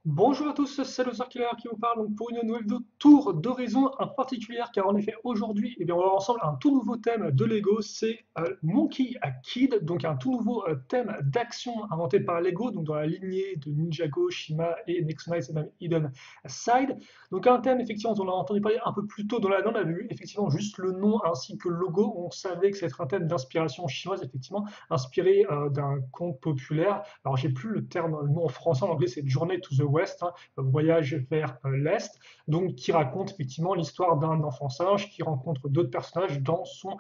Bonjour à tous, c'est le Killer qui vous parle donc pour une nouvelle vidéo tour d'horizon en particulier car en effet aujourd'hui on va voir ensemble un tout nouveau thème de Lego, c'est Monkey Kid, donc un tout nouveau thème d'action inventé par Lego, donc dans la lignée de Ninjago, Shima et Next Knights et même Hidden Side. Donc un thème effectivement dont on a entendu parler un peu plus tôt dans la vue, effectivement juste le nom ainsi que le logo, on savait que c'était un thème d'inspiration chinoise effectivement, inspiré d'un conte populaire. Alors j'ai plus le terme, le nom en français, en anglais c'est Journey to the West, hein, voyage vers l'Est, donc qui raconte effectivement l'histoire d'un enfant singe qui rencontre d'autres personnages dans son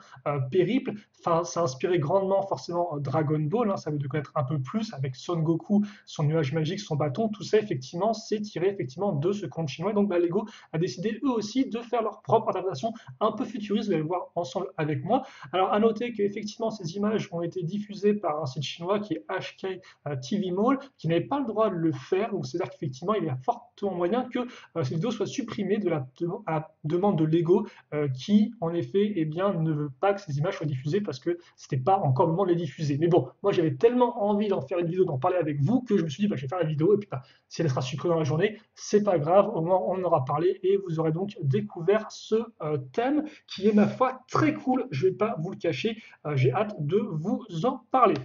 périple. Enfin, ça a inspiré grandement forcément Dragon Ball, hein, ça vous devez connaître un peu plus avec Son Goku, son nuage magique, son bâton, tout ça effectivement c'est tiré effectivement de ce conte chinois. Donc Lego a décidé eux aussi de faire leur propre interprétation un peu futuriste, vous allez le voir ensemble avec moi. Alors à noter qu'effectivement ces images ont été diffusées par un site chinois qui est HK TV Mall, qui n'avait pas le droit de le faire. Donc c'est-à-dire qu'effectivement, il y a fortement moyen que ces vidéos soient supprimées à la demande de Lego, qui en effet eh bien, ne veut pas que ces images soient diffusées parce que c'était pas encore le moment de les diffuser. Mais bon, moi j'avais tellement envie d'en faire une vidéo, d'en parler avec vous, que je me suis dit bah, je vais faire la vidéo et puis bah, si elle sera supprimée dans la journée, c'est pas grave, au moins on en aura parlé et vous aurez donc découvert ce thème qui est ma foi très cool, je vais pas vous le cacher, j'ai hâte de vous en parler.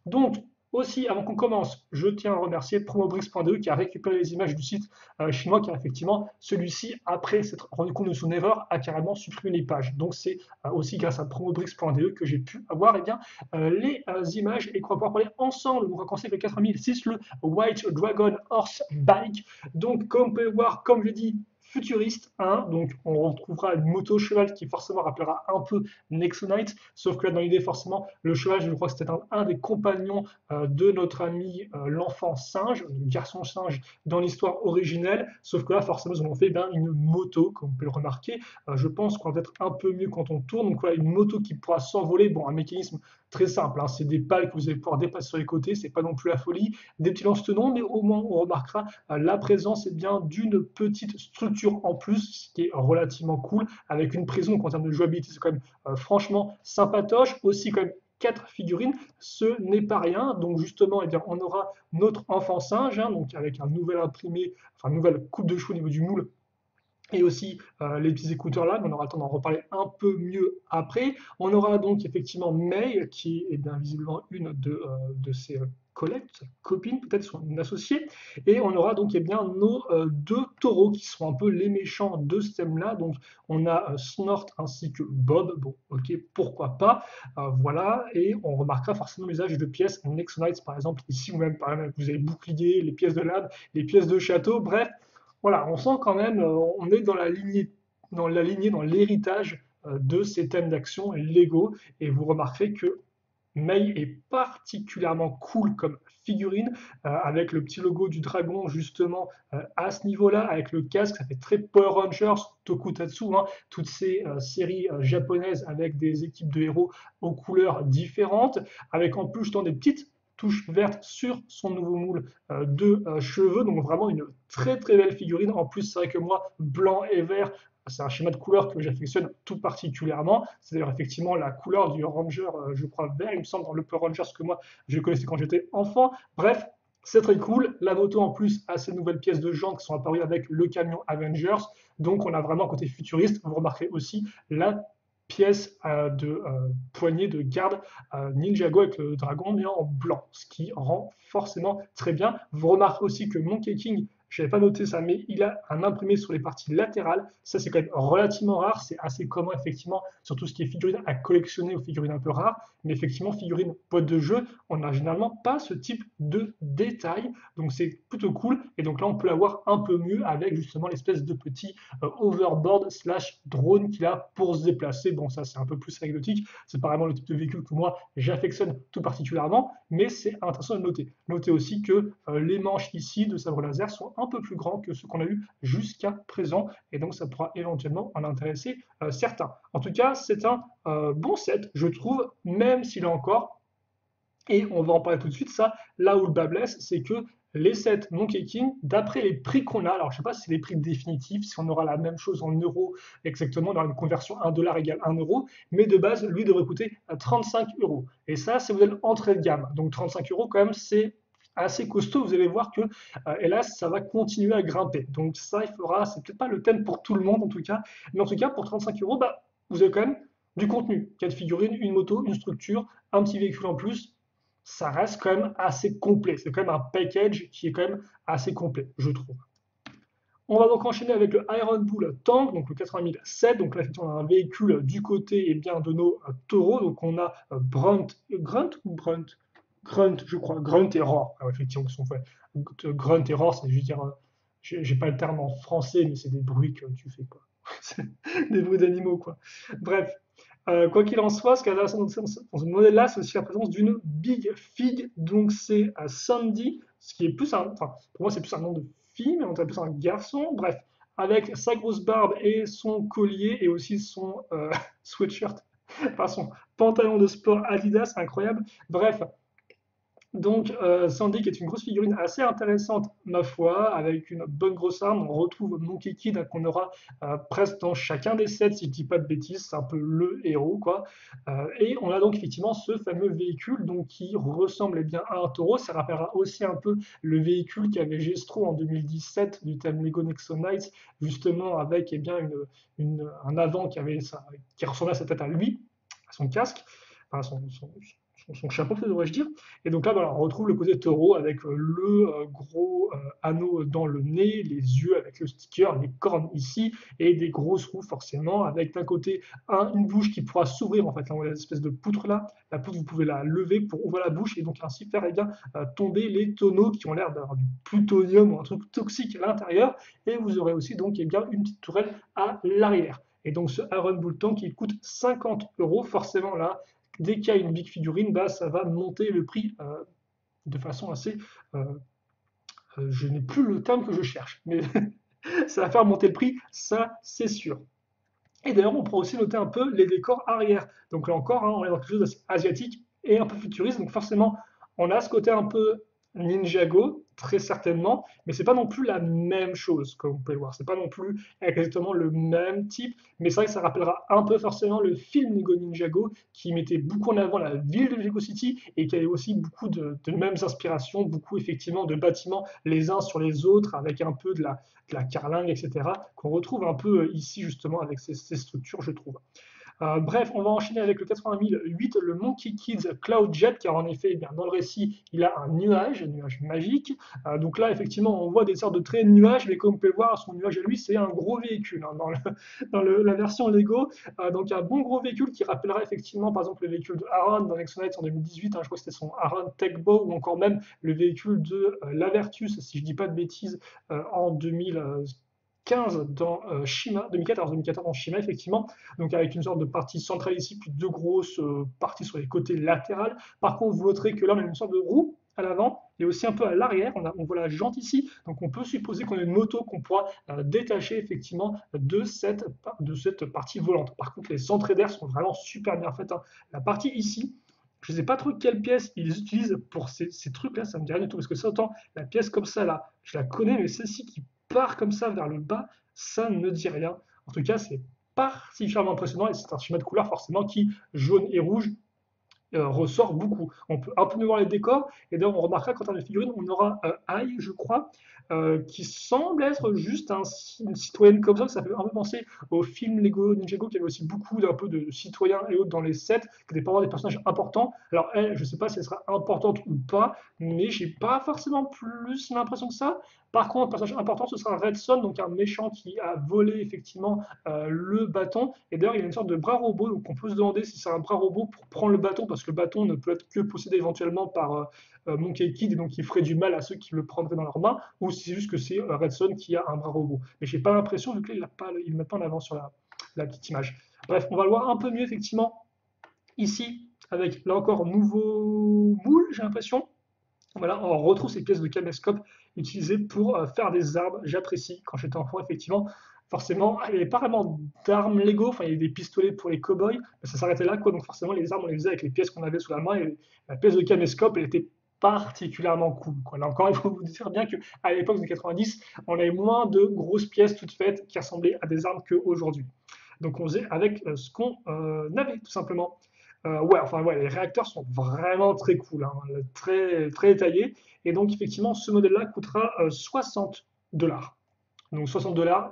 Donc, aussi, avant qu'on commence, je tiens à remercier Promobrix.de qui a récupéré les images du site chinois, car effectivement, celui-ci, après s'être rendu compte de son erreur, a carrément supprimé les pages. Donc, c'est aussi grâce à Promobrix.de que j'ai pu avoir eh bien, les images et qu'on va pouvoir parler ensemble. Donc, on va commencer avec le 4006, le White Dragon Horse Bike. Donc, comme vous pouvez le voir, comme je l'ai dit, futuriste, hein, donc on retrouvera une moto cheval qui forcément rappellera un peu Nexonite, sauf que là dans l'idée forcément le cheval je crois que c'était un des compagnons de notre ami l'enfant singe, le garçon singe dans l'histoire originelle, sauf que là forcément ils ont fait ben, une moto comme on peut le remarquer, je pense qu'on va être un peu mieux quand on tourne, donc voilà une moto qui pourra s'envoler, bon un mécanisme très simple, hein, c'est des pales que vous allez pouvoir dépasser sur les côtés, c'est pas non plus la folie, des petits lance-tenons, mais au moins on remarquera la présence est bien d'une petite structure en plus, ce qui est relativement cool, avec une prison, donc en termes de jouabilité, c'est quand même franchement sympatoche, aussi quand même 4 figurines, ce n'est pas rien. Donc justement, eh bien, on aura notre enfant singe, hein, donc avec un nouvel imprimé, enfin une nouvelle coupe de cheveux au niveau du moule, et aussi les petits écouteurs là, mais on aura le temps d'en reparler un peu mieux après. On aura donc effectivement May, qui est bien visiblement une de ses collègues, copines, peut-être son associée, et on aura donc eh bien, nos deux taureaux qui sont un peu les méchants de ce thème-là. Donc on a Snort ainsi que Bob, bon ok, pourquoi pas, voilà, et on remarquera forcément l'usage de pièces Nexonites par exemple, ici ou même par exemple, vous avez bouclier, les pièces de lame, les pièces de château, bref, voilà, on sent quand même, on est dans l'héritage de ces thèmes d'action Lego, et vous remarquerez que Mei est particulièrement cool comme figurine, avec le petit logo du dragon justement à ce niveau-là, avec le casque, ça fait très Power Rangers, Tokutatsu, hein, toutes ces séries japonaises avec des équipes de héros aux couleurs différentes, avec en plus justement des petites touches vertes sur son nouveau moule de cheveux, donc vraiment une très très belle figurine. En plus, c'est vrai que moi, blanc et vert, c'est un schéma de couleur que j'affectionne tout particulièrement. C'est d'ailleurs effectivement la couleur du Ranger, je crois, vert, il me semble, dans le Power Rangers que moi je connaissais quand j'étais enfant. Bref, c'est très cool. La moto en plus a ces nouvelles pièces de jantes qui sont apparues avec le camion Avengers. Donc on a vraiment un côté futuriste. Vous remarquerez aussi la pièce de poignée de garde Ninjago avec le dragon mais en blanc, ce qui rend forcément très bien. Vous remarquez aussi que Monkey King, je n'avais pas noté ça, mais il a un imprimé sur les parties latérales. Ça, c'est quand même relativement rare. C'est assez commun, effectivement, sur tout ce qui est figurines à collectionner ou figurines un peu rares. Mais effectivement, figurines boîte de jeu, on n'a généralement pas ce type de détail. Donc, c'est plutôt cool. Et donc là, on peut l'avoir un peu mieux avec justement l'espèce de petit overboard slash drone qu'il a pour se déplacer. Bon, ça, c'est un peu plus anecdotique. C'est pas vraiment le type de véhicule que moi, j'affectionne tout particulièrement. Mais c'est intéressant de noter. Notez aussi que les manches ici de sabre laser sont un peu plus grands que ceux qu'on a eu jusqu'à présent, et donc ça pourra éventuellement en intéresser certains. En tout cas, c'est un bon set, je trouve, même s'il est encore, et on va en parler tout de suite, ça, là où le bas blesse, c'est que les sets Monkey King, d'après les prix qu'on a, alors je ne sais pas si c'est les prix définitifs, si on aura la même chose en euros exactement, on aura une conversion 1 $ égale 1 euro, mais de base, lui devrait coûter 35 euros. Et ça, c'est modèle entrée de gamme. Donc 35 euros, quand même, c'est assez costaud. Vous allez voir que, hélas, ça va continuer à grimper. Donc ça, c'est peut-être pas le thème pour tout le monde en tout cas, mais en tout cas, pour 35 euros, bah, vous avez quand même du contenu. 4 figurines, une moto, une structure, un petit véhicule en plus. Ça reste quand même assez complet. C'est quand même un package qui est quand même assez complet, je trouve. On va donc enchaîner avec le Iron Bull Tank, donc le 80007. Donc là, effectivement, on a un véhicule du côté bien, de nos taureaux. Donc on a Grunt ou Brunt? Grunt, je crois. Grunt et Roar. Ah, ouais, effectivement, ils sont faits. Grunt et Roar, c'est juste dire. J'ai pas le terme en français, mais c'est des bruits que tu fais, quoi. C'est des bruits d'animaux, quoi. Bref. Quoi qu'il en soit, ce qui est intéressant dans ce modèle-là, c'est aussi la présence d'une Big Fig. Donc c'est Sandy, ce qui est plus un. Enfin, pour moi, c'est plus un nom de fille, mais on dirait plus un garçon. Bref, avec sa grosse barbe et son collier et aussi son sweatshirt, enfin son pantalon de sport Adidas, incroyable. Bref, donc, Sandy, qui est une grosse figurine assez intéressante, ma foi, avec une bonne grosse arme. On retrouve Monkey Kid qu'on aura presque dans chacun des sets, si je dis pas de bêtises. C'est un peu le héros, quoi. Et on a donc effectivement ce fameux véhicule donc, qui ressemble bien à un taureau. Ça rappellera aussi un peu le véhicule qu'avait Gestro en 2017 du thème Lego Nexo Knights, justement avec bien, un avant qui ressemblait à sa tête à lui, à son casque, enfin son chapeau, devrais-je dire. Et donc là, voilà, on retrouve le côté taureau avec le gros anneau dans le nez, les yeux avec le sticker, les cornes ici, et des grosses roues forcément, avec d'un côté une bouche qui pourra s'ouvrir, en fait, là, on a l'espèce de poutre là. La poutre, vous pouvez la lever pour ouvrir la bouche et donc ainsi faire bien, tomber les tonneaux qui ont l'air d'avoir du plutonium ou un truc toxique à l'intérieur. Et vous aurez aussi donc bien, une petite tourelle à l'arrière. Et donc ce Iron Bull Tank qui coûte 50 euros, forcément là, dès qu'il y a une big figurine, bah, ça va monter le prix de façon assez. euh, je n'ai plus le terme que je cherche, mais ça va faire monter le prix, ça c'est sûr. Et d'ailleurs, on pourra aussi noter un peu les décors arrière. Donc là encore, hein, on est dans quelque chose d'assez asiatique et un peu futuriste. Donc forcément, on a ce côté un peu Ninjago, très certainement, mais c'est pas non plus la même chose, comme vous pouvez le voir. C'est pas non plus exactement le même type, mais c'est vrai que ça rappellera un peu forcément le film Lego Ninjago, qui mettait beaucoup en avant la ville de Lego City et qui avait aussi beaucoup de mêmes inspirations, beaucoup effectivement de bâtiments les uns sur les autres, avec un peu de la carlingue, etc., qu'on retrouve un peu ici justement avec ces structures, je trouve. Bref, on va enchaîner avec le 80008, le Monkey Kids Cloud Jet, car en effet, eh bien, dans le récit, il a un nuage magique. Donc là, effectivement, on voit des sortes de traits de nuages, mais comme vous pouvez voir, son nuage à lui, c'est un gros véhicule hein, la version Lego. Donc un bon gros véhicule qui rappellera effectivement, par exemple, le véhicule de Aaron dans Exonite en 2018, hein, je crois que c'était son Aaron Techbo, ou encore même le véhicule de l'Avertus, si je ne dis pas de bêtises, en 2015 dans Shima, 2014 dans Shima, effectivement, donc avec une sorte de partie centrale ici, puis deux grosses parties sur les côtés latérales. Par contre, vous noterez que là, on a une sorte de roue à l'avant et aussi un peu à l'arrière. On voit la jante ici, donc on peut supposer qu'on a une moto qu'on pourra détacher effectivement de cette partie volante. Par contre, les entrées d'air sont vraiment super bien faites, hein. La partie ici, je ne sais pas trop quelle pièce ils utilisent pour ces trucs-là, ça me dit rien du tout, parce que ça, autant la pièce comme ça, là, je la connais, mais celle-ci qui part comme ça vers le bas, ça ne me dit rien. En tout cas, c'est particulièrement impressionnant et c'est un schéma de couleur forcément qui, jaune et rouge, ressort beaucoup. On peut un peu mieux voir les décors, et d'ailleurs on remarquera qu'en termes de figurines, on aura Ai, je crois, qui semble être juste une citoyenne comme ça fait un peu penser au film Lego Ninjago, qui avait aussi beaucoup d'un peu de citoyens et autres dans les sets, qui étaient pas des personnages importants. Alors elle, je sais pas si elle sera importante ou pas, mais j'ai pas forcément plus l'impression que ça. Par contre, un personnage important, ce sera Red Son, donc un méchant qui a volé effectivement le bâton. Et d'ailleurs, il y a une sorte de bras robot, donc on peut se demander si c'est un bras robot pour prendre le bâton, parce que le bâton ne peut être que possédé éventuellement par Monkey Kid, et donc il ferait du mal à ceux qui le prendraient dans leurs mains, ou si c'est juste que c'est Red Son qui a un bras robot. Mais j'ai pas l'impression, vu que là, il ne met pas en avant sur la petite image. Bref, on va le voir un peu mieux effectivement ici, avec là encore nouveau moule, j'ai l'impression. Voilà, on retrouve ces pièces de caméscope utilisées pour faire des armes. J'apprécie. Quand j'étais enfant, effectivement, forcément, il n'y avait pas vraiment d'armes Lego. Enfin, il y avait des pistolets pour les cow-boys, mais ça s'arrêtait là, quoi. Donc forcément, les armes, on les faisait avec les pièces qu'on avait sous la main. Et la pièce de caméscope, elle était particulièrement cool, quoi. Là encore, il faut vous dire bien qu'à l'époque des 90, on avait moins de grosses pièces toutes faites qui ressemblaient à des armes qu'aujourd'hui. Donc on faisait avec ce qu'on avait, tout simplement. Ouais, enfin, ouais, les réacteurs sont vraiment très cool, hein, très, très détaillés. Et donc, effectivement, ce modèle-là coûtera 60 $. Donc 60 $,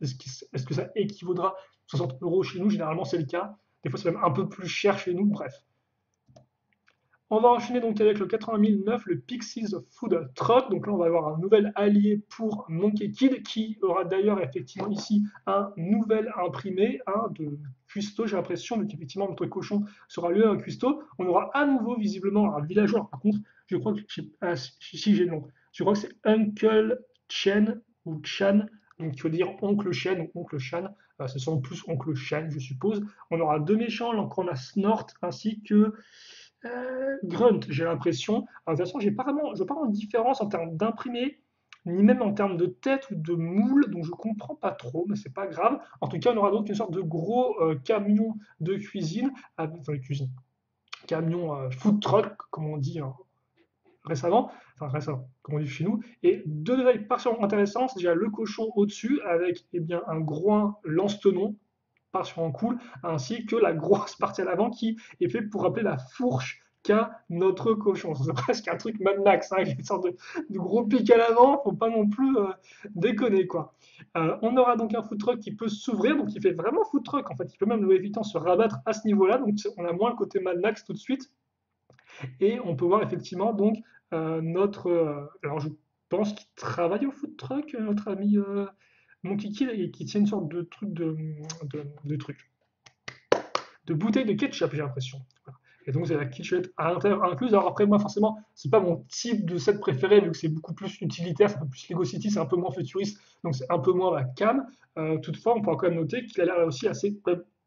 est-ce que ça équivaudra 60 € chez nous? Généralement, c'est le cas. Des fois, c'est même un peu plus cher chez nous. Bref. On va enchaîner donc avec le 80 009, le Pixies Food Truck. Donc là, on va avoir un nouvel allié pour Monkey Kid qui aura d'ailleurs effectivement ici un nouvel imprimé de cuistot, j'ai l'impression, donc effectivement notre cochon sera lui un cuistot. On aura à nouveau visiblement un villageois. Par contre, je crois que si j'ai le nom, je crois que c'est Uncle Chen ou Chan, donc qui veut dire oncle Chen ou oncle Chan. Ce sont plus oncle Chan, je suppose. On aura deux méchants, donc on a Snort ainsi que Grunt, j'ai l'impression. Alors, de toute façon, je vois pas vraiment de différence en termes d'imprimé, ni même en termes de tête ou de moule, donc je comprends pas trop, mais c'est pas grave. En tout cas, on aura donc une sorte de gros camion de cuisine, camion food truck, comme on dit récemment, comme on dit chez nous, et deux détails particulièrement intéressants, c'est déjà le cochon au-dessus avec eh bien, un groin lance-tenon, particulièrement cool, ainsi que la grosse partie à l'avant qui est fait pour rappeler la fourche qu'a notre cochon. C'est presque un truc Mad Max, hein, avec une sorte de gros pic à l'avant, faut pas non plus déconner quoi. On aura donc un food truck qui peut s'ouvrir, donc il fait vraiment food truck en fait, il peut même effectivement se rabattre à ce niveau-là, donc on a moins le côté Mad Max tout de suite, et on peut voir effectivement donc alors je pense qu'il travaille au food truck, notre ami mon kiki, et qui tient une sorte de truc de truc de bouteille de ketchup, j'ai l'impression. Voilà. Et donc, c'est la kitchenette à l'intérieur incluse. Alors après, moi, forcément, c'est pas mon type de set préféré, vu que c'est beaucoup plus utilitaire, c'est un peu plus Lego City, c'est un peu moins futuriste, donc c'est un peu moins ma cam. Toutefois, on pourra quand même noter qu'il a l'air aussi assez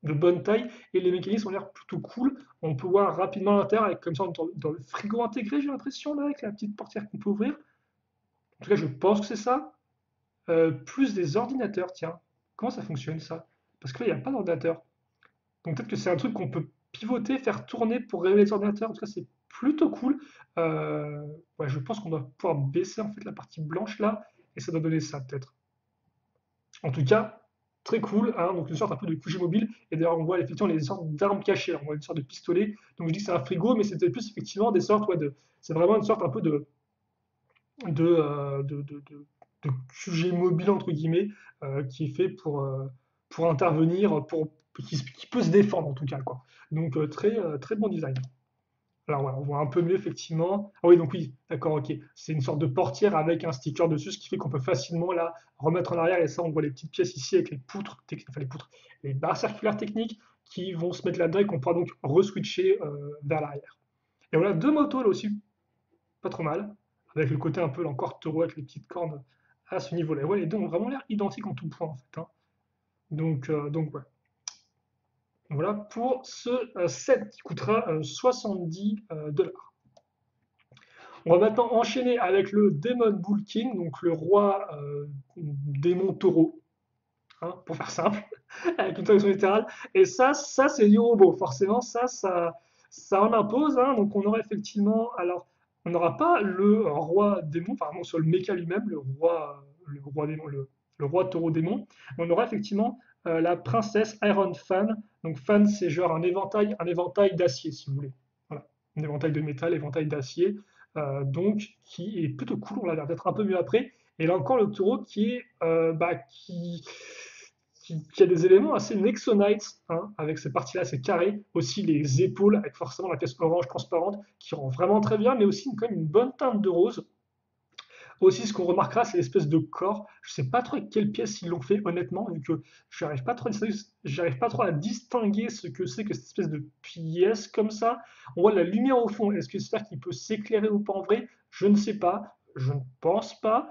de bonne taille, et les mécanismes ont l'air plutôt cool. On peut voir rapidement à l'intérieur, avec comme ça, dans le frigo intégré, j'ai l'impression, là, avec la petite portière qu'on peut ouvrir. En tout cas, je pense que c'est ça. Plus des ordinateurs, tiens. Comment ça fonctionne, ça? Parce que là, il n'y a pas d'ordinateur. Donc peut-être que c'est un truc qu'on peut pivoter, faire tourner pour révéler les ordinateurs. En tout cas, c'est plutôt cool. Ouais, je pense qu'on doit pouvoir baisser en fait la partie blanche là, et ça doit donner ça peut-être. En tout cas, très cool, hein, donc une sorte un peu de QG mobile. Et d'ailleurs, on voit effectivement les sortes d'armes cachées. On voit une sorte de pistolet. Donc je dis que c'est un frigo, mais c'était plus effectivement des sortes, ouais, c'est vraiment une sorte un peu de, euh, de, de, de- de QG mobile entre guillemets, qui est fait pour intervenir, qui peut se défendre en tout cas quoi. Donc très bon design. Alors voilà, on voit un peu mieux effectivement. Ah oui, donc oui, d'accord, ok. C'est une sorte de portière avec un sticker dessus, ce qui fait qu'on peut facilement la remettre en arrière. Et ça, on voit les petites pièces ici avec les poutres, enfin les poutres, les barres circulaires techniques qui vont se mettre là-dedans et qu'on pourra donc re-switcher vers l'arrière. Et voilà, deux motos là aussi, pas trop mal, avec le côté un peu encore taureau avec les petites cornes à ce niveau-là. Ouais, les deux ont vraiment l'air identiques en tout point en fait, hein. Donc ouais. Voilà pour ce set qui coûtera 70 $. On va maintenant enchaîner avec le Demon Bull King, donc le roi démon taureau, hein, pour faire simple, avec une traduction littérale. Et ça c'est du robot. Forcément, ça en impose, hein. Donc on aura effectivement, alors, on n'aura pas le roi démon, enfin non, sur le méca lui-même, le roi démon, le roi taureau démon. Mais on aura effectivement la princesse Iron Fan. Donc Fan, c'est genre un éventail d'acier, si vous voulez. Voilà, un éventail de métal, éventail d'acier. Donc qui est plutôt cool. On a l'air d'être un peu mieux après. Et là encore, le taureau qui est qui a des éléments assez Nexonites, hein, avec ces parties-là, ces carrés, aussi les épaules, avec forcément la pièce orange transparente, qui rend vraiment très bien, mais aussi quand même une bonne teinte de rose. Aussi, ce qu'on remarquera, c'est l'espèce de corps. Je sais pas trop avec quelle pièce ils l'ont fait, honnêtement, vu que j'arrive pas trop à distinguer ce que c'est que cette espèce de pièce comme ça. On voit la lumière au fond. Est-ce que c'est-à-dire qu'il peut s'éclairer ou pas en vrai? Je ne sais pas. Je ne pense pas.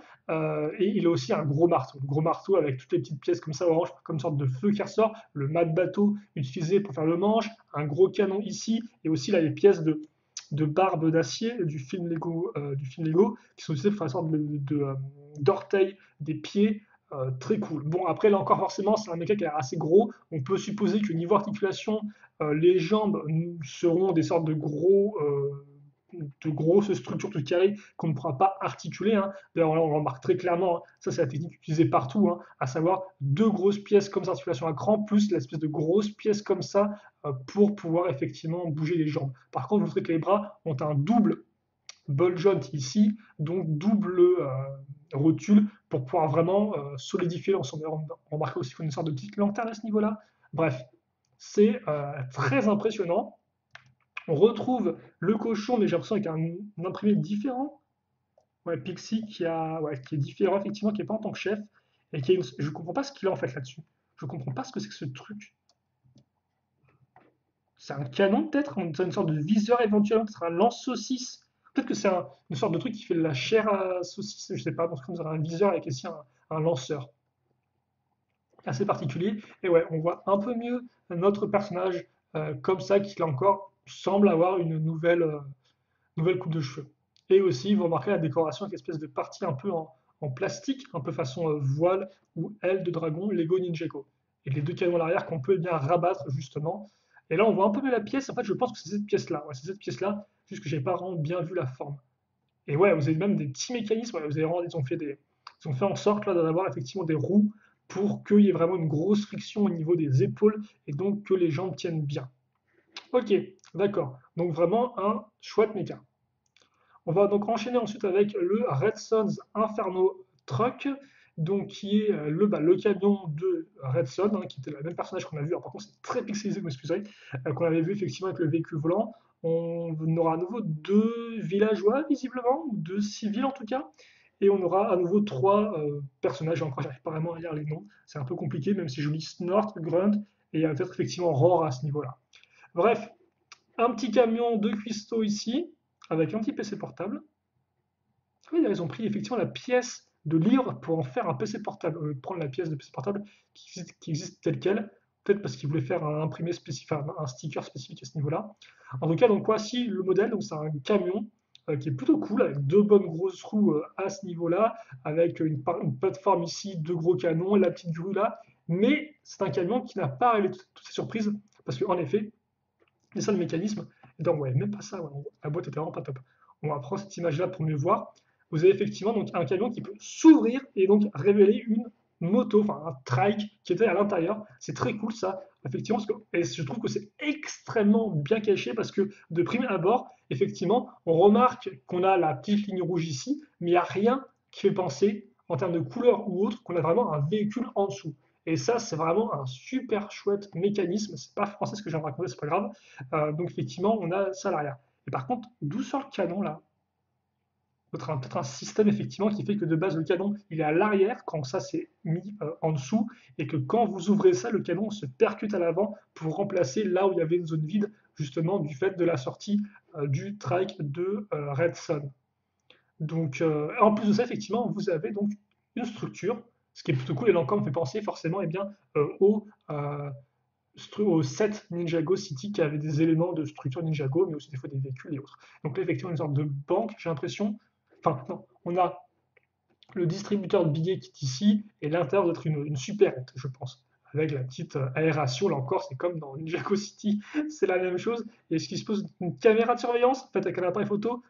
Et il a aussi un gros marteau. Le gros marteau avec toutes les petites pièces comme ça orange, comme une sorte de feu qui ressort. Le mât de bateau utilisé pour faire le manche. Un gros canon ici. Et aussi là les pièces de barbe d'acier du film Lego, qui sont utilisés pour faire une sorte d'orteil des pieds, très cool. Bon, après, là encore, forcément, c'est un méca qui a l'air assez gros. On peut supposer que niveau articulation, les jambes seront des sortes de de grosses structures tout carrées qu'on ne pourra pas articuler, hein. D'ailleurs, là, on le remarque très clairement, hein, ça c'est la technique utilisée partout, hein, à savoir deux grosses pièces comme ça, articulation à cran, plus l'espèce de grosse pièce comme ça pour pouvoir effectivement bouger les jambes. Par contre, vous verrez que les bras ont un double ball joint ici, donc double rotule pour pouvoir vraiment solidifier l'ensemble. On remarque aussi qu'on a une sorte de petite lanterne à ce niveau-là. Bref, c'est très impressionnant. On retrouve le cochon, mais j'ai l'impression avec un imprimé différent. Ouais, Pixie ouais, qui est différent, effectivement, qui n'est pas en tant que chef. Et je ne comprends pas ce qu'il a en fait là-dessus. Je ne comprends pas ce que c'est que ce truc. C'est un canon peut-être? C'est une sorte de viseur éventuellement, peut-être un lance-saucisse. Peut-être que c'est une sorte de truc qui fait de la chair à saucisse, je sais pas. Parce que vous avez un viseur avec ici un lanceur assez particulier. Et ouais, on voit un peu mieux notre personnage comme ça, qui là encore semble avoir une nouvelle coupe de cheveux. Et aussi, vous remarquez la décoration avec une espèce de partie un peu en plastique, un peu façon voile ou aile de dragon Lego Ninjago. Et les deux canons à l'arrière qu'on peut eh bien rabattre justement. Et là, on voit un peu mieux la pièce. En fait, je pense que c'est cette pièce-là. Ouais, c'est cette pièce-là, juste que j'ai pas vraiment bien vu la forme. Et ouais, vous avez même des petits mécanismes. Ouais, vous avez vraiment, ils ont fait en sorte là d'avoir effectivement des roues pour qu'il y ait vraiment une grosse friction au niveau des épaules et donc que les jambes tiennent bien. Ok, d'accord. Donc vraiment un chouette méca. On va donc enchaîner ensuite avec le Red Son's Inferno Truck, donc qui est le camion de Red Son, hein, qui était le même personnage qu'on a vu. Alors, par contre, c'est très pixelisé, vous m'excuserez, qu'on avait vu effectivement avec le véhicule volant. On aura à nouveau deux villageois, visiblement, ou deux civils en tout cas. Et on aura à nouveau trois personnages. Encore, j'arrive pas vraiment à lire les noms. C'est un peu compliqué, même si je lis Snort, Grunt, et il y a peut-être effectivement Roar à ce niveau-là. Bref, un petit camion de cuistot ici, avec un petit PC portable. Oui, ils ont pris effectivement la pièce de livre pour en faire un PC portable. Prendre la pièce de PC portable qui existe telle quelle, peut-être parce qu'ils voulaient faire un imprimé spécifique, enfin, un sticker spécifique à ce niveau-là. En tout cas, donc voici le modèle. Donc c'est un camion qui est plutôt cool, avec deux bonnes grosses roues à ce niveau-là, avec une plateforme ici, deux gros canons, la petite grue là. Mais c'est un camion qui n'a pas révélé toutes ces surprises, parce qu'en effet, c'est ça le mécanisme. Et donc, ouais, même pas ça, ouais, la boîte était vraiment pas top. On va prendre cette image-là pour mieux voir. Vous avez effectivement donc un camion qui peut s'ouvrir et donc révéler une moto, enfin un trike qui était à l'intérieur. C'est très cool ça, effectivement, et je trouve que c'est extrêmement bien caché parce que de prime abord, effectivement, on remarque qu'on a la petite ligne rouge ici, mais il n'y a rien qui fait penser, en termes de couleur ou autre, qu'on a vraiment un véhicule en dessous. Et ça, c'est vraiment un super chouette mécanisme. C'est pas français ce que j'ai raconté, c'est pas grave. Donc effectivement, on a ça à l'arrière. Et par contre, d'où sort le canon là? Peut-être un système effectivement qui fait que de base le canon il est à l'arrière quand ça c'est mis en dessous et que quand vous ouvrez ça, le canon se percute à l'avant pour remplacer là où il y avait une zone vide justement du fait de la sortie du trike de Red Son. Donc en plus de ça, effectivement, vous avez donc une structure, ce qui est plutôt cool et là encore me fait penser forcément eh bien, au set Ninjago City qui avait des éléments de structure Ninjago, mais aussi des fois des véhicules et autres. Donc là, effectivement, une sorte de banque, j'ai l'impression. Enfin, non, on a le distributeur de billets qui est ici, et l'intérieur doit être une supérette, je pense. Avec la petite aération, là encore, c'est comme dans Ninjago City, c'est la même chose. Et ce qui se pose une caméra de surveillance, faite avec un appareil photo,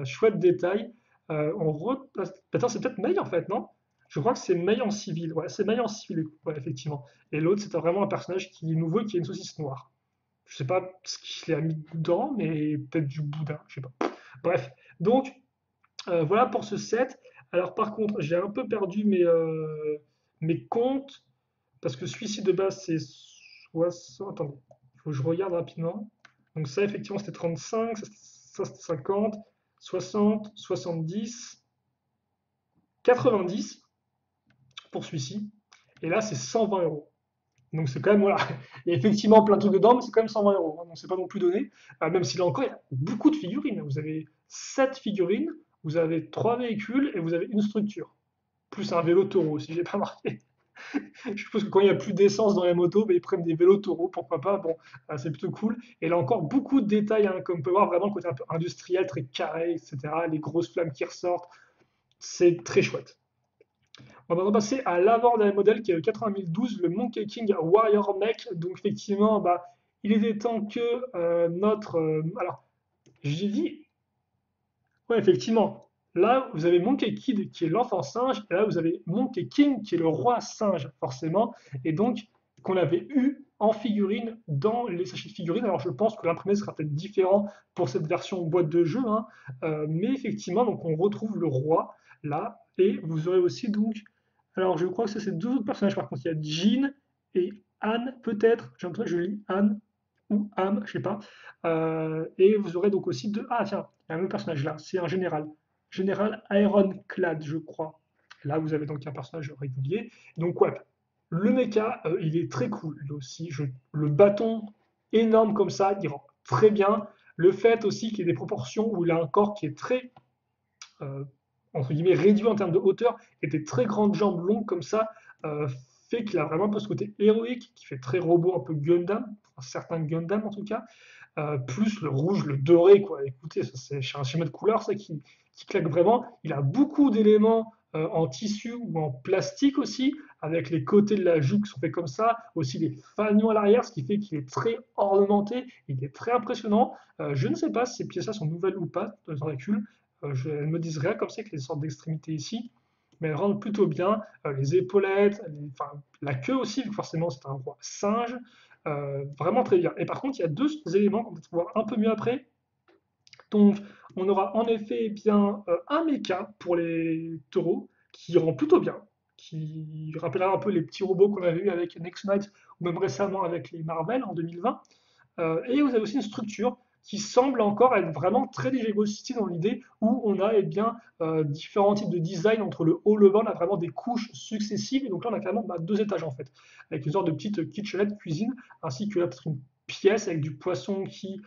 chouette détail. Attends, c'est peut-être May en fait, non? Je crois que c'est May en civil, ouais, c'est May en civil, ouais, effectivement. Et l'autre, c'est vraiment un personnage qui est nouveau et qui a une saucisse noire. Je sais pas ce qu'il a mis dedans, mais peut-être du boudin, je sais pas. Bref, donc voilà pour ce set. Alors par contre, j'ai un peu perdu mes comptes, parce que celui-ci de base c'est 60. Attendez, il faut que je regarde rapidement. Donc ça effectivement c'était 35, ça c'était 50, 60, 70, 90 pour celui-ci. Et là c'est 120 euros. Donc c'est quand même, voilà, il y a effectivement plein de trucs dedans, mais c'est quand même 120 euros. Hein, donc c'est pas non plus donné. Même si là encore, il y a beaucoup de figurines. Vous avez 7 figurines, vous avez 3 véhicules et vous avez une structure. Plus un vélo taureau, si j'ai pas marqué. Je suppose que quand il n'y a plus d'essence dans les motos, ben, ils prennent des vélos taureaux, pourquoi pas. Bon, c'est plutôt cool. Et là encore, beaucoup de détails, hein, comme on peut voir, vraiment le côté un peu industriel, très carré, etc. Les grosses flammes qui ressortent. C'est très chouette. On va repasser à l'avant d'un modèle qui est le 8012, le Monkey King Warrior Mech. Donc effectivement, bah, il était temps que notre... alors, j'ai dit Ouais, effectivement. Là, vous avez Monkey Kid qui est l'enfant singe, et là, vous avez Monkey King qui est le roi singe, forcément, et donc qu'on avait eu en figurine dans les sachets de figurines. Alors, je pense que l'imprimé sera peut-être différent pour cette version boîte de jeu, hein, mais effectivement, donc on retrouve le roi là, et vous aurez aussi donc, alors je crois que ça, c'est deux autres personnages. Par contre, il y a Jean et Anne, peut-être. J'ai l'impression que je lis Anne ou Am, je sais pas. Et vous aurez donc aussi deux. Ah tiens, il y a un autre personnage là, c'est un général. Général Ironclad, je crois. Là, vous avez donc un personnage régulier. Donc ouais, le mecha, il est très cool lui aussi. Le bâton énorme comme ça, il rend très bien. Le fait aussi qu'il ait des proportions où il a un corps qui est très, euh, entre guillemets, réduit en termes de hauteur, et des très grandes jambes longues comme ça, euh, fait qu'il a vraiment un peu ce côté héroïque, qui fait très robot, un peu Gundam, enfin, certains Gundam en tout cas, plus le rouge, le doré, quoi. Écoutez, ça, c'est un schéma de couleur, ça, qui claque vraiment. Il a beaucoup d'éléments en tissu ou en plastique aussi, avec les côtés de la jupe qui sont faits comme ça, aussi les fanions à l'arrière, ce qui fait qu'il est très ornementé, il est très impressionnant. Je ne sais pas si ces pièces-là sont nouvelles ou pas dans les tentacules. Elles me disent rien comme ça, avec les sortes d'extrémités ici, mais elles rendent plutôt bien. Les épaulettes, enfin, la queue aussi, vu que forcément c'est un roi singe. Vraiment très bien. Et par contre, il y a deux éléments qu'on peut voir un peu mieux après. Donc, on aura en effet eh bien un mecha pour les taureaux qui rend plutôt bien, qui rappellera un peu les petits robots qu'on avait eu avec Next Knight ou même récemment avec les Marvel en 2020. Et vous avez aussi une structure qui semble encore être vraiment très Lego City dans l'idée où on a eh bien, différents types de design entre le haut et le bas, on a vraiment des couches successives, et donc là on a carrément deux étages en fait, avec une sorte de petite kitchenette cuisine, ainsi que là peut-être une pièce avec du poisson qui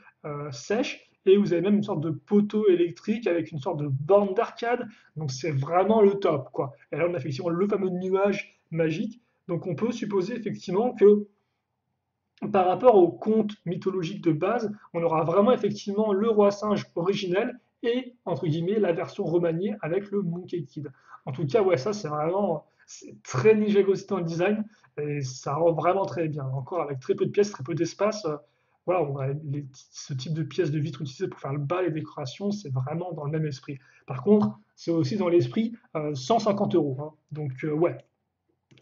sèche, et vous avez même une sorte de poteau électrique avec une sorte de borne d'arcade, donc c'est vraiment le top quoi. Et là on a effectivement le fameux nuage magique, donc on peut supposer effectivement que par rapport au conte mythologique de base, on aura vraiment effectivement le roi singe originel et, entre guillemets, la version remaniée avec le Monkey Kid. En tout cas, ouais, ça c'est vraiment très Ninjago aussi dans le design et ça rend vraiment très bien. Encore avec très peu de pièces, très peu d'espace. Voilà, on a ce type de pièces de vitre utilisées pour faire le bas, les décorations, c'est vraiment dans le même esprit. Par contre, c'est aussi dans l'esprit 150 euros, hein. Donc, ouais,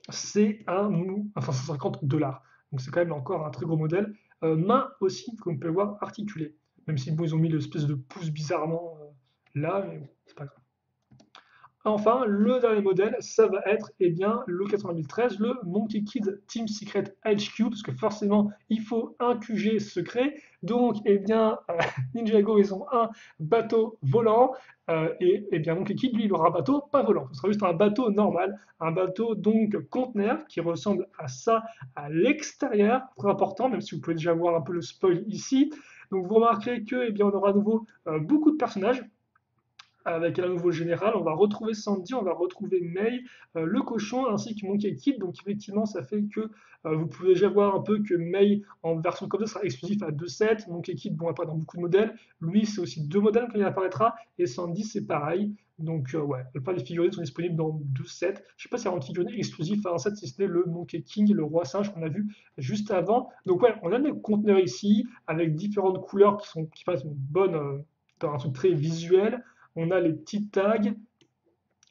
c'est enfin 150 dollars. Donc c'est quand même encore un très gros modèle. Main aussi, comme on peut le voir, articulée. Même si bon, ils ont mis l'espèce de pouce bizarrement là, mais bon, c'est pas grave. Enfin, le dernier modèle, ça va être eh bien, le 9013, le Monkey Kid Team Secret HQ, parce que forcément, il faut un QG secret. Donc, eh bien, Ninjago, ils ont un bateau volant, et eh bien, Monkey Kid, lui, il aura un bateau pas volant. Ce sera juste un bateau normal, un bateau donc conteneur qui ressemble à ça à l'extérieur, très important, même si vous pouvez déjà voir un peu le spoil ici. Donc, vous remarquerez que, eh bien, on aura à nouveau beaucoup de personnages avec un nouveau général. On va retrouver Sandy, on va retrouver May, le cochon ainsi que Monkey Kid. Donc effectivement, ça fait que vous pouvez déjà voir un peu que May en version comme ça sera exclusif à 2.7. Monkey Kid, bon, apparaît dans beaucoup de modèles. Lui, c'est aussi deux modèles quand il apparaîtra. Et Sandy, c'est pareil. Donc ouais, la plupart des figurines sont disponibles dans 2 sets. Je ne sais pas s'il y a un figurine exclusif à un set, si ce n'est le Monkey King, le roi singe qu'on a vu juste avant. Donc ouais, on a des conteneurs ici avec différentes couleurs qui passent une bonne, dans un truc très visuel. On a les petites tags,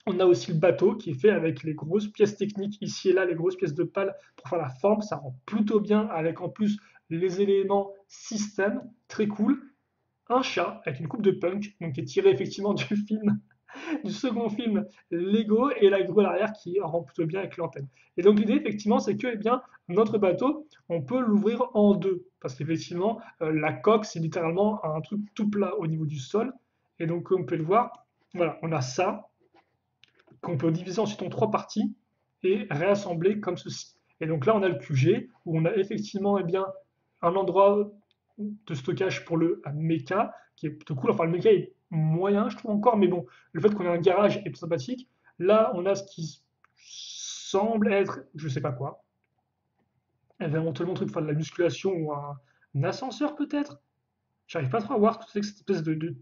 on a aussi le bateau qui est fait avec les grosses pièces techniques ici et là, les grosses pièces de pale pour faire la forme. Ça rend plutôt bien avec en plus les éléments système, très cool. Un chat avec une coupe de punk, donc qui est tiré effectivement du film, du second film Lego, et la grue à l'arrière qui rend plutôt bien avec l'antenne. Et donc l'idée effectivement c'est que eh bien, notre bateau, on peut l'ouvrir en deux, parce qu'effectivement la coque c'est littéralement un truc tout plat au niveau du sol, et donc comme on peut le voir, voilà, on a ça, qu'on peut diviser ensuite en trois parties et réassembler comme ceci. Et donc là, on a le QG, où on a effectivement eh bien, un endroit de stockage pour le mecha, qui est plutôt cool. Enfin, le mecha est moyen, je trouve encore, mais bon, le fait qu'on ait un garage est sympathique. Là, on a ce qui semble être, je sais pas quoi, éventuellement un truc pour faire de la musculation ou un ascenseur peut-être. J'arrive pas trop à voir ce que c'est que cette espèce de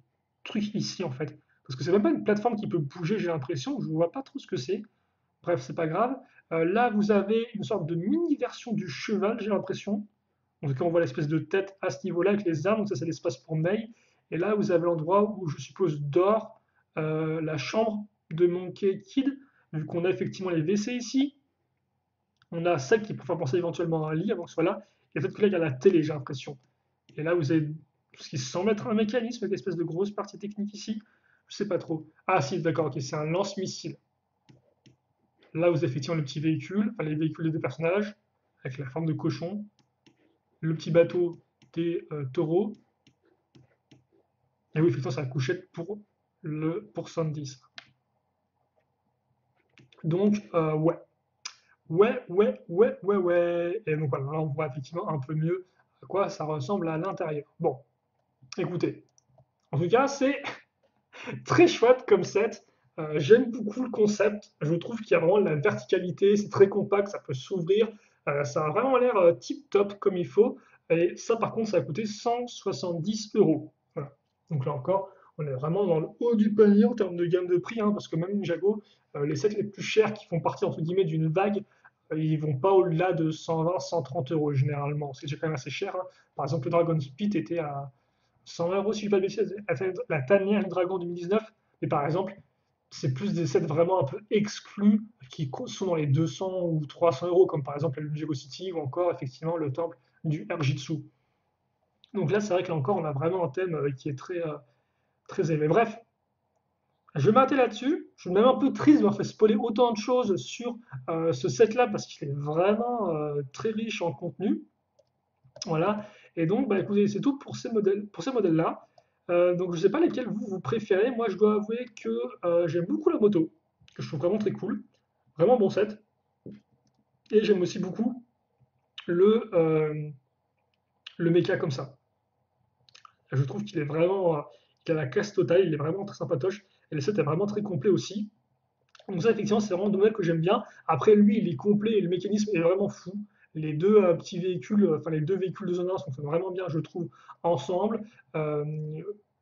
truc ici en fait. Parce que c'est même pas une plateforme qui peut bouger, j'ai l'impression. Je vois pas trop ce que c'est. Bref, c'est pas grave. Là, vous avez une sorte de mini version du cheval, j'ai l'impression. En tout cas, on voit l'espèce de tête à ce niveau-là avec les armes. Donc ça, c'est l'espace pour May. Et là, vous avez l'endroit où je suppose dort la chambre de Monkey Kid, vu qu'on a effectivement les WC ici. On a celle qui pourrait penser éventuellement à un lit avant que ce soit là. Et peut-être que là, il y a la télé, j'ai l'impression. Et là, vous avez ce qui semble être un mécanisme, avec espèce de grosse partie technique ici. Je sais pas trop. Ah si, d'accord, ok, c'est un lance-missile. Là, vous avez effectivement le petit véhicule, enfin les véhicules des deux personnages, avec la forme de cochon. Le petit bateau des taureaux. Et oui, effectivement, c'est la couchette pour Sandy. Donc, ouais. Ouais. Et donc voilà, là, on voit effectivement un peu mieux à quoi ça ressemble à l'intérieur. Bon, écoutez. En tout cas, c'est très chouette comme set. J'aime beaucoup le concept. Je trouve qu'il y a vraiment de la verticalité, c'est très compact, ça peut s'ouvrir. Ça a vraiment l'air tip top comme il faut. Et ça, par contre, ça a coûté 170 euros. Voilà. Donc là encore, on est vraiment dans le haut du panier en termes de gamme de prix, hein, parce que même Ninjago, les sets les plus chers qui font partie entre guillemets d'une vague, ils vont pas au-delà de 120, 130 euros généralement. C'est déjà quand même assez cher, hein. Par exemple, le Dragon Speed était à 100 euros, si je ne dis pas de bêtises, la Tania du Dragon 2019. Mais par exemple, c'est plus des sets vraiment un peu exclus qui sont dans les 200 ou 300 euros, comme par exemple le Ninjago City ou encore effectivement le temple du Erjitsu. Donc là, c'est vrai que là encore, on a vraiment un thème qui est très élevé. Bref, je vais m'arrêter là-dessus. Je suis même un peu triste d'avoir fait spoiler autant de choses sur ce set-là parce qu'il est vraiment très riche en contenu. Voilà. Et donc, bah, écoutez, c'est tout pour ces modèles-là. Donc, je ne sais pas lesquels vous préférez. Moi, je dois avouer que j'aime beaucoup la moto, que je trouve vraiment très cool. Vraiment bon set. Et j'aime aussi beaucoup le, euh, le mecha comme ça. Je trouve qu'il est vraiment, il a la classe totale, il est vraiment très sympatoche. Et le set est vraiment très complet aussi. Donc ça, effectivement, c'est vraiment un modèle que j'aime bien. Après, lui, il est complet et le mécanisme est vraiment fou. Les deux petits véhicules, enfin les deux véhicules de zone 1 sont vraiment bien, je trouve, ensemble. Euh,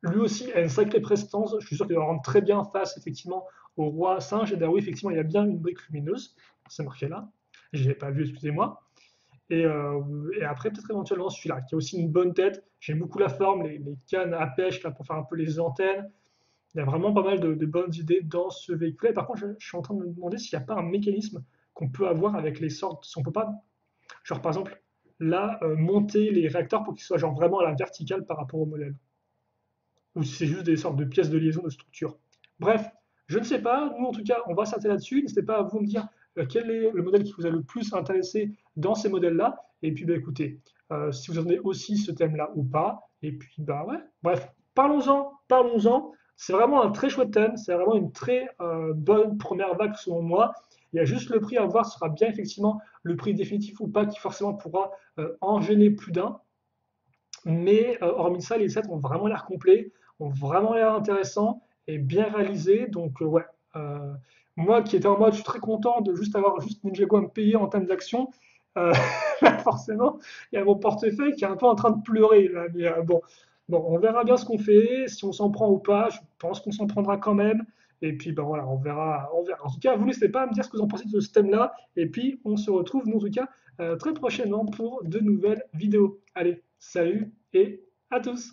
Lui aussi a une sacrée prestance. Je suis sûr qu'il va rendre très bien face, effectivement, au roi singe. Et d'ailleurs, oui, effectivement, il y a bien une brique lumineuse. C'est marqué là. Je ne l'ai pas vu, excusez-moi. Et après, peut-être éventuellement celui-là, qui a aussi une bonne tête. J'aime beaucoup la forme, les cannes à pêche là, pour faire un peu les antennes. Il y a vraiment pas mal de bonnes idées dans ce véhicule. Et par contre, je suis en train de me demander s'il n'y a pas un mécanisme qu'on peut avoir avec les sortes. Si on peut pas, genre par exemple, là, monter les réacteurs pour qu'ils soient genre vraiment à la verticale par rapport au modèle. Ou si c'est juste des sortes de pièces de liaison de structure. Bref, je ne sais pas. Nous, en tout cas, on va s'arrêter là-dessus. N'hésitez pas à vous me dire quel est le modèle qui vous a le plus intéressé dans ces modèles-là. Et puis, bah, écoutez, si vous en avez aussi ce thème-là ou pas. Et puis, bah ouais. Bref, parlons-en. C'est vraiment un très chouette thème. C'est vraiment une très bonne première vague selon moi. Il y a juste le prix à voir, ce sera bien effectivement le prix définitif ou pas qui forcément pourra en gêner plus d'un. Mais hormis ça, les sets ont vraiment l'air complets, ont vraiment l'air intéressants et bien réalisés. Donc ouais, euh, moi qui étais en mode, je suis très content de juste avoir juste Ninjago à me payer en termes d'action. euh, Là, forcément, il y a mon portefeuille qui est un peu en train de pleurer là. Mais bon, on verra bien ce qu'on fait, si on s'en prend ou pas. Je pense qu'on s'en prendra quand même. Et puis ben voilà, on verra. En tout cas, vous n'hésitez pas à me dire ce que vous en pensez de ce thème-là. Et puis on se retrouve, nous, en tout cas, très prochainement pour de nouvelles vidéos. Allez, salut et à tous!